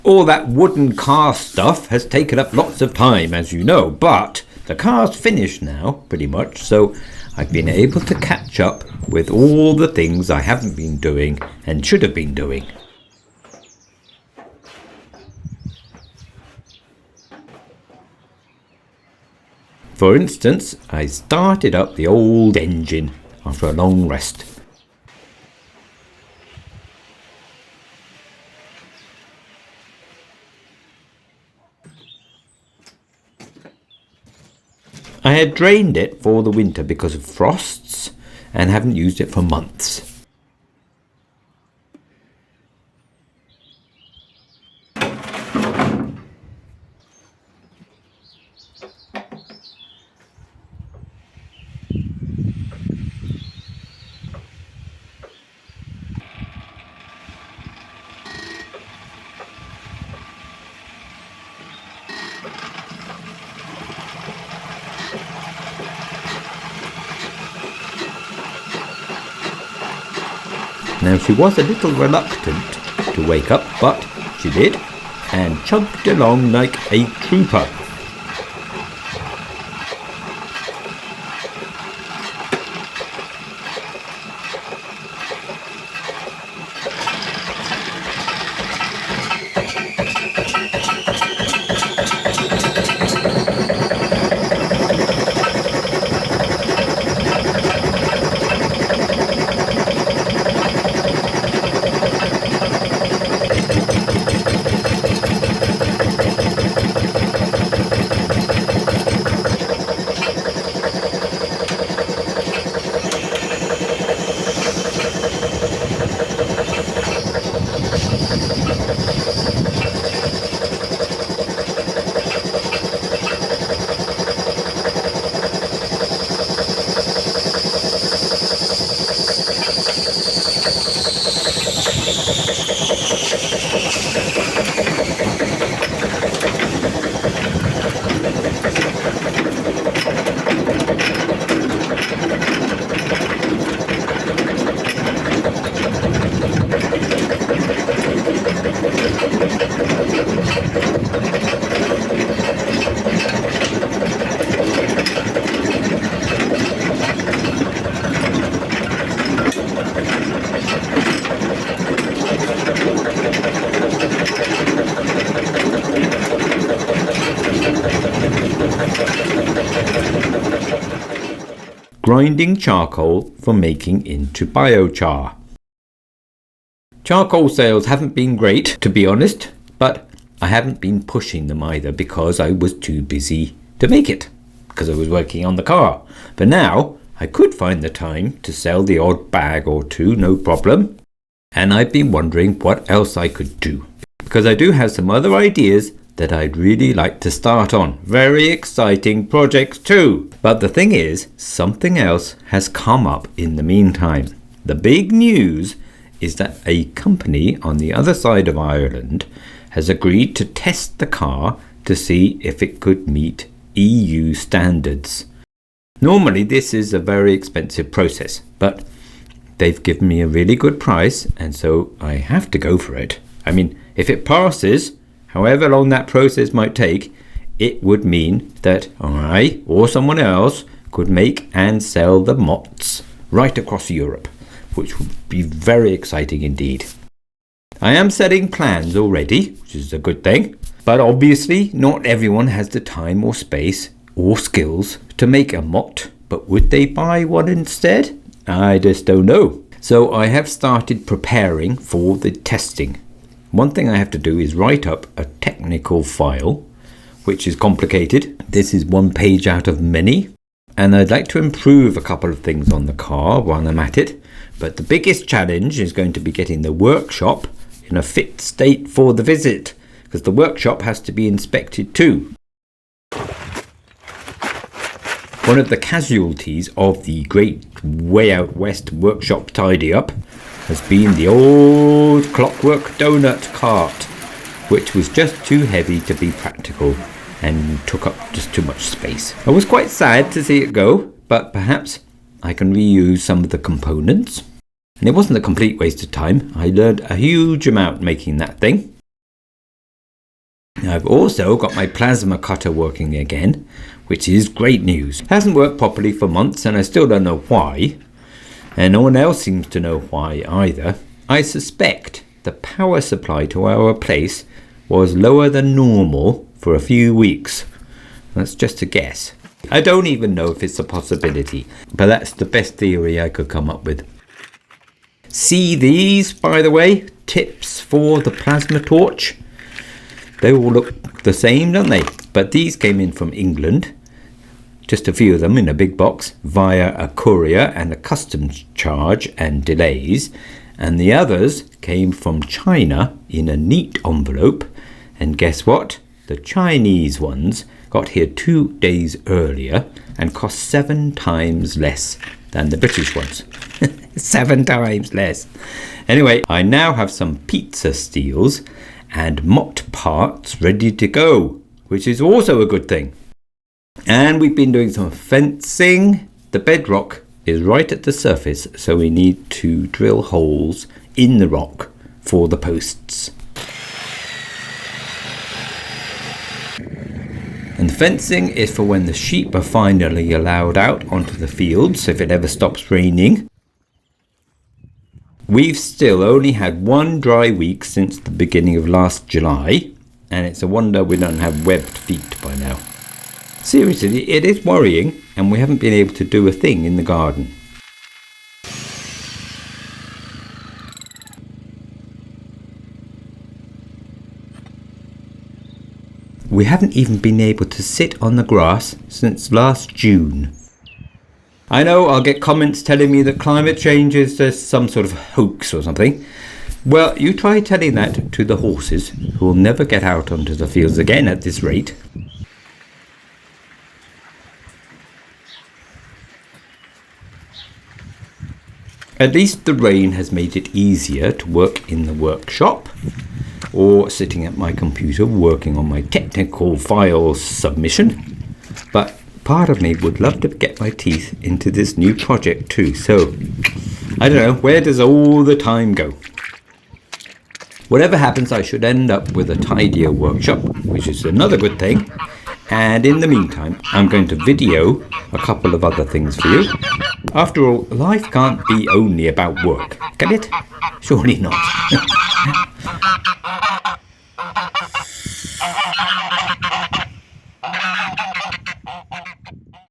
All that wooden car stuff has taken up lots of time, as you know, but the car's finished now, pretty much, so I've been able to catch up with all the things I haven't been doing and should have been doing. For instance, I started up the old engine after a long rest. I had drained it for the winter because of frosts and haven't used it for months. Now she was a little reluctant to wake up, but she did, and chugged along like a trooper. Grinding charcoal for making into biochar. Charcoal sales haven't been great, to be honest, but I haven't been pushing them either because I was too busy to make it, because I was working on the car. But now I could find the time to sell the odd bag or two, no problem. And I've been wondering what else I could do, because I do have some other ideas that I'd really like to start on. Very exciting projects too. But the thing is, something else has come up in the meantime. The big news is that a company on the other side of Ireland has agreed to test the car to see if it could meet EU standards. Normally this is a very expensive process, but they've given me a really good price, and so I have to go for it. I mean, if it passes, however long that process might take, it would mean that I or someone else could make and sell the MOTS right across Europe, which would be very exciting indeed. I am setting plans already, which is a good thing, but obviously not everyone has the time or space or skills to make a MOT, but would they buy one instead? I just don't know. So I have started preparing for the testing. One thing I have to do is write up a technical file, which is complicated. This is one page out of many, and I'd like to improve a couple of things on the car while I'm at it. But the biggest challenge is going to be getting the workshop in a fit state for the visit, because the workshop has to be inspected too. One of the casualties of the great way out west workshop tidy up has been the old Clockwork donut cart, which was just too heavy to be practical and took up just too much space. I was quite sad to see it go, but perhaps I can reuse some of the components. And it wasn't a complete waste of time. I learned a huge amount making that thing. I've also got my plasma cutter working again, which is great news. It hasn't worked properly for months and I still don't know why. And no one else seems to know why either. I suspect the power supply to our place was lower than normal for a few weeks. That's just a guess. I don't even know if it's a possibility, but that's the best theory I could come up with. See these, by the way, tips for the plasma torch? They all look the same, don't they? But these came in from England. Just a few of them in a big box via a courier and a customs charge and delays. And the others came from China in a neat envelope. And guess what? The Chinese ones got here 2 days earlier and cost 7 times less than the British ones. 7 times less. Anyway, I now have some pizza steels and mocked parts ready to go, which is also a good thing. And we've been doing some fencing. The bedrock is right at the surface, so we need to drill holes in the rock for the posts. And the fencing is for when the sheep are finally allowed out onto the fields, if it ever stops raining. We've still only had 1 dry week since the beginning of last July, and it's a wonder we don't have webbed feet by now. Seriously, it is worrying, and we haven't been able to do a thing in the garden. We haven't even been able to sit on the grass since last June. I know I'll get comments telling me that climate change is just some sort of hoax or something. Well, you try telling that to the horses, who will never get out onto the fields again at this rate. At least the rain has made it easier to work in the workshop or sitting at my computer working on my technical files submission. But part of me would love to get my teeth into this new project too. So, I don't know, where does all the time go? Whatever happens, I should end up with a tidier workshop, which is another good thing. And in the meantime, I'm going to video a couple of other things for you. After all, life can't be only about work, can it? Surely not.